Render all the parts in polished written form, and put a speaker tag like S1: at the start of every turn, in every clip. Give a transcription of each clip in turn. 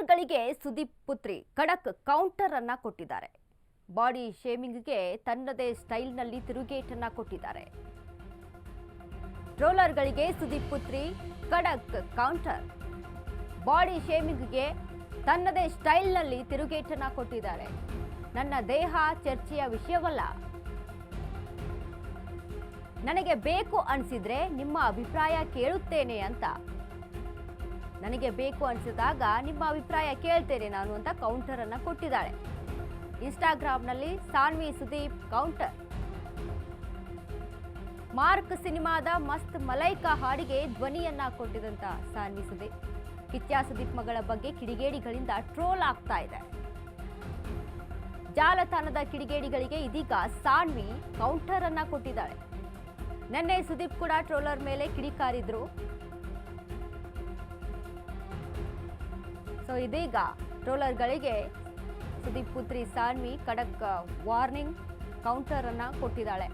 S1: ಟ್ರೋಲರ್ಗಳಿಗೆ ಸುದೀಪ್ ಪುತ್ರಿ ಖಡಕ್ ಕೌಂಟರ್ ಅನ್ನ ಕೊಟ್ಟಿದ್ದಾರೆ. ಬಾಡಿ ಶೇಮಿಂಗ್ಗೆ ತನ್ನದೇ ಸ್ಟೈಲ್ನಲ್ಲಿ ತಿರುಗೇಟನ್ನ ಕೊಟ್ಟಿದ್ದಾರೆ. ಟ್ರೋಲರ್ಗಳಿಗೆ ಸುದೀಪ್ ಪುತ್ರಿ ಖಡಕ್ ಕೌಂಟರ್. ಬಾಡಿ ಶೇಮಿಂಗ್ಗೆ ತನ್ನದೇ ಸ್ಟೈಲ್ನಲ್ಲಿ ತಿರುಗೇಟನ್ನ ಕೊಟ್ಟಿದ್ದಾರೆ. ನನ್ನ ದೇಹ ಚರ್ಚೆಯ ವಿಷಯವಲ್ಲ, ನನಗೆ ಬೇಕು ಅನಿಸಿದ್ರೆ ನಿಮ್ಮ ಅಭಿಪ್ರಾಯ ಕೇಳುತ್ತೇನೆ ಅಂತ. ನನಗೆ ಬೇಕು ಅನಿಸಿದಾಗ ನಿಮ್ಮ ಅಭಿಪ್ರಾಯ ಕೇಳ್ತೇನೆ ನಾನು ಅಂತ ಕೌಂಟರ್ ಅನ್ನ ಕೊಟ್ಟಿದ್ದಾಳೆ. ಇನ್ಸ್ಟಾಗ್ರಾಮ್ನಲ್ಲಿ ಸಾನ್ವಿ ಸುದೀಪ್ ಕೌಂಟರ್. ಮಾರ್ಕ್ ಸಿನಿಮಾದ ಮಸ್ತ್ ಮಲೈಕಾ ಹಾಡಿಗೆ ಧ್ವನಿಯನ್ನ ಕೊಟ್ಟಿದಂತ ಸಾನ್ವಿ ಸುದೀಪ್ ಕಿಚ್ಚ ಸುದೀಪ್ ಮಗಳ ಬಗ್ಗೆ ಕಿಡಿಗೇಡಿಗಳಿಂದ ಟ್ರೋಲ್ ಆಗ್ತಾ ಇದೆ. ಜಾಲತಾಣದ ಕಿಡಿಗೇಡಿಗಳಿಗೆ ಇದೀಗ ಸಾನ್ವಿ ಕೌಂಟರ್ ಅನ್ನ ಕೊಟ್ಟಿದ್ದಾಳೆ. ನಿನ್ನೆ ಸುದೀಪ್ ಕೂಡ ಟ್ರೋಲರ್ ಮೇಲೆ ಕಿಡಿಕಾರಿದ್ರು. ಸೊ ಇದೀಗ ಟ್ರೋಲರ್ಗಳಿಗೆ ಸುದೀಪ್ ಪುತ್ರಿ ಸಾನ್ವಿ ಖಡಕ್ ವಾರ್ನಿಂಗ್ ಕೌಂಟರ್ ಅನ್ನ ಕೊಟ್ಟಿದ್ದಾಳೆ.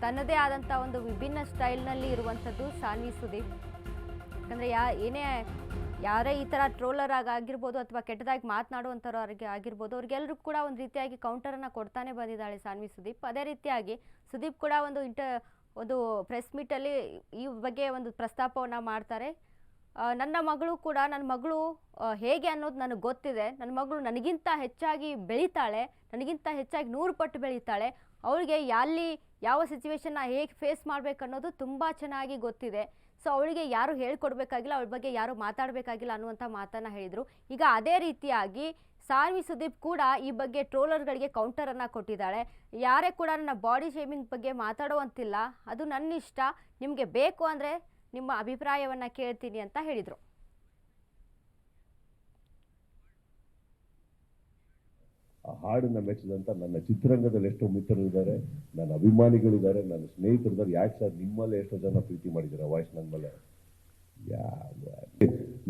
S1: ತನ್ನದೇ ಆದಂಥ ಒಂದು ವಿಭಿನ್ನ ಸ್ಟೈಲ್ನಲ್ಲಿ ಇರುವಂಥದ್ದು ಸಾನ್ವಿ ಸುದೀಪ್. ಯಾಕಂದರೆ ಯಾರೇ ಈ ಥರ ಟ್ರೋಲರ್ ಆಗಿರ್ಬೋದು ಅಥವಾ ಕೆಟ್ಟದಾಗಿ ಮಾತನಾಡುವಂಥವ್ರಿಗೆ ಆಗಿರ್ಬೋದು, ಅವ್ರಿಗೆಲ್ಲರೂ ಕೂಡ ಒಂದು ರೀತಿಯಾಗಿ ಕೌಂಟರನ್ನು ಕೊಡ್ತಾನೆ ಬಂದಿದ್ದಾಳೆ ಸಾನ್ವಿ ಸುದೀಪ್. ಅದೇ ರೀತಿಯಾಗಿ ಸುದೀಪ್ ಕೂಡ ಒಂದು ಪ್ರೆಸ್ ಮೀಟಲ್ಲಿ ಈ ಬಗ್ಗೆ ಒಂದು ಪ್ರಸ್ತಾಪವನ್ನು ಮಾಡ್ತಾರೆ. ನನ್ನ ಮಗಳು ಹೇಗೆ ಅನ್ನೋದು ನನಗೆ ಗೊತ್ತಿದೆ. ನನ್ನ ಮಗಳು ನನಗಿಂತ ಹೆಚ್ಚಾಗಿ ಬೆಳೀತಾಳೆ, ನನಗಿಂತ ಹೆಚ್ಚಾಗಿ 100 ಪಟ್ಟು ಬೆಳೀತಾಳೆ. ಅವಳಿಗೆ ಯಾವ ಸಿಚುವೇಶನ್ನ ಹೇಗೆ ಫೇಸ್ ಮಾಡಬೇಕು ಅನ್ನೋದು ತುಂಬ ಚೆನ್ನಾಗಿ ಗೊತ್ತಿದೆ. ಸೊ ಅವಳಿಗೆ ಯಾರು ಹೇಳ್ಕೊಡ್ಬೇಕಾಗಿಲ್ಲ, ಅವಳ ಬಗ್ಗೆ ಯಾರು ಮಾತಾಡಬೇಕಾಗಿಲ್ಲ ಅನ್ನುವಂಥ ಮಾತನ್ನು ಹೇಳಿದರು. ಈಗ ಅದೇ ರೀತಿಯಾಗಿ ಸಾನ್ವಿ ಸುದೀಪ್ ಕೂಡ ಈ ಬಗ್ಗೆ ಟ್ರೋಲರ್ಗಳಿಗೆ ಕೌಂಟರನ್ನು ಕೊಟ್ಟಿದ್ದಾಳೆ. ಯಾರೇ ಕೂಡ ನನ್ನ ಬಾಡಿ ಶೇಮಿಂಗ್ ಬಗ್ಗೆ ಮಾತಾಡುವಂತಿಲ್ಲ, ಅದು ನನ್ನ ಇಷ್ಟ, ನಿಮಗೆ ಬೇಕು ಅಂದರೆ ನಿಮ್ಮ ಅಭಿಪ್ರಾಯವನ್ನು ಕೇಳ್ತೀನಿ ಅಂತ ಹೇಳಿದರು.
S2: ಆ ಹಾಡನ್ನ ಮೆಚ್ಚಿದಂತ ನನ್ನ ಚಿತ್ರರಂಗದಲ್ಲಿ ಎಷ್ಟೋ ಮಿತ್ರರಿದ್ದಾರೆ, ನನ್ನ ಅಭಿಮಾನಿಗಳಿದ್ದಾರೆ, ನನ್ನ ಸ್ನೇಹಿತರಿದ್ದಾರೆ. ಯಾಕೆ ಸರ್ ನಿಮ್ಮಲ್ಲೇ ಎಷ್ಟೋ ಜನ ಪ್ರೀತಿ ಮಾಡಿದ್ದೀರಾ ವಾಯ್ಸ್ ನನ್ನ ಮೇಲೆ?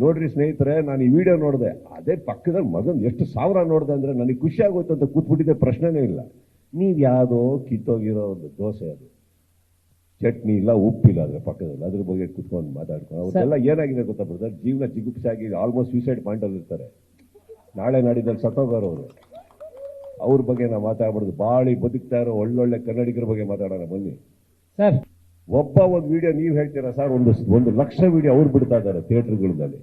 S2: ನೋಡ್ರಿ ಸ್ನೇಹಿತರೆ, ನಾನು ಈ ವಿಡಿಯೋ ನೋಡಿದೆ, ಅದೇ ಪಕ್ಕದಲ್ಲಿ ಮಗನ್ ಎಷ್ಟು ಸಾವಿರ ನೋಡಿದೆ ಅಂದ್ರೆ ನನಗೆ ಖುಷಿ ಆಗೋಯ್ತು ಅಂತ ಕೂತ್ಬಿಟ್ಟಿದ್ದೆ, ಪ್ರಶ್ನೆನೇ ಇಲ್ಲ. ನೀವು ಯಾವುದೋ ಕಿತ್ತೋಗಿರೋ ಒಂದು ದೋಸೆ, ಅದು ಚಟ್ನಿ ಇಲ್ಲ, ಉಪ್ಪಿಲ್ಲ ಅದ್ರ ಪಕ್ಕದಲ್ಲಿ, ಅದ್ರ ಬಗ್ಗೆ ಕುತ್ಕೊಂಡು ಮಾತಾಡ್ಕೊಂಡು ಅವರೆಲ್ಲ ಏನಾಗಿದೆ ಗೊತ್ತಾ ಬ್ರದರ್, ಜೀವನ ಜಿಗುಪ್ಸಾಗಿ ಆಲ್ಮೋಸ್ಟ್ ಸೂಸೈಡ್ ಪಾಯಿಂಟಲ್ಲಿ ಇರ್ತಾರೆ. ನಾಳೆ ನಾಡಿದ್ದಲ್ಲಿ ಸತ್ತೋಗೋರು ಅವ್ರ ಬಗ್ಗೆ ನಾವು ಮಾತಾಡ್ಬಾರ್ದು. ಬಾಳಿ ಬದುಕ್ತಾ ಇರೋ ಒಳ್ಳೊಳ್ಳೆ ಕನ್ನಡಿಗರ ಬಗ್ಗೆ ಮಾತಾಡೋಣ ಬನ್ನಿ
S3: ಸರ್.
S2: ಒಂದು ವಿಡಿಯೋ ನೀವು ಹೇಳ್ತೀರಾ ಸರ್, ಒಂದು ಲಕ್ಷ ವಿಡಿಯೋ ಅವ್ರು ಬಿಡ್ತಾ ಇದ್ದಾರೆ ಥಿಯೇಟರ್ಗಳಲ್ಲಿ,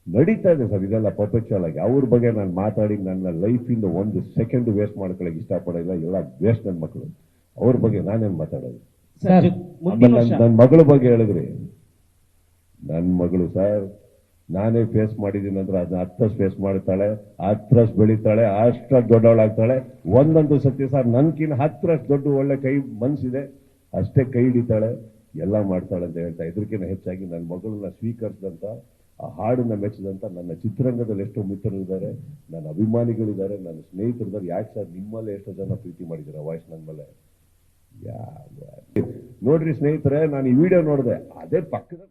S2: ನಡೀತಾ ಇದೆ ಸರ್ ಇದೆಲ್ಲ ಪರ್ಫೆಕ್ಚುಯಲ್ ಆಗಿ. ಅವ್ರ ಬಗ್ಗೆ ನಾನು ಮಾತಾಡಿ ನನ್ನ ಲೈಫಿಂದ 1 ಸೆಕೆಂಡ್ ವೇಸ್ಟ್ ಮಾಡ್ಕೊಳ್ಳೋಕೆ ಇಷ್ಟಪಡೋಲ್ಲ. ಎಲ್ಲ ವೇಸ್ಟ್ ನನ್ನ ಮಕ್ಕಳು, ಅವ್ರ ಬಗ್ಗೆ ನಾನೇನು ಮಾತಾಡೋದು? ನನ್ನ ಮಗಳ ಬಗ್ಗೆ ಹೇಳಿದ್ರಿ, ನನ್ನ ಮಗಳು ಸರ್ ನಾನೇ ಫೇಸ್ ಮಾಡಿದ್ದೀನಿ ಅಂದ್ರೆ ಅದನ್ನ 10 ಫೇಸ್ ಮಾಡ್ತಾಳೆ, 10 ಬೆಳೀತಾಳೆ, 10 ದೊಡ್ಡವಳಾಗ್ತಾಳೆ. ಒಂದೊಂದು ಸತ್ಯ ಸರ್, ನನ್ಕಿನ್ನ 10 ದೊಡ್ಡ ಒಳ್ಳೆ ಕೈ ಮನ್ಸಿದೆ, ಅಷ್ಟೇ ಕೈ ಹಿಡಿತಾಳೆ, ಎಲ್ಲ ಮಾಡ್ತಾಳೆ ಅಂತ ಹೇಳ್ತಾ. ಇದಕ್ಕಿಂತ ಹೆಚ್ಚಾಗಿ ನನ್ನ ಮಗಳನ್ನ ಸ್ವೀಕರಿಸಿದಂತ, ಆ ಹಾಡನ್ನ ಮೆಚ್ಚಿದಂತ ನನ್ನ ಚಿತ್ರರಂಗದಲ್ಲಿ ಎಷ್ಟೋ ಮಿತ್ರರಿದ್ದಾರೆ, ನನ್ನ ಅಭಿಮಾನಿಗಳಿದ್ದಾರೆ, ನನ್ನ ಸ್ನೇಹಿತರಿದ್ದಾರೆ. ಯಾಕೆ ಸರ್ ನಿಮ್ಮಲ್ಲೇ ಎಷ್ಟೋ ಜನ ಪ್ರೀತಿ ಮಾಡಿದ್ದೀರಾ ವಾಯ್ಸ್ ನನ್ನ ಮೇಲೆ? ನೋಡ್ರಿ ಸ್ನೇಹಿತರೆ, ನಾನು ಈ ವಿಡಿಯೋ ನೋಡಿದೆ, ಅದೇ ಪಕ್ಕದ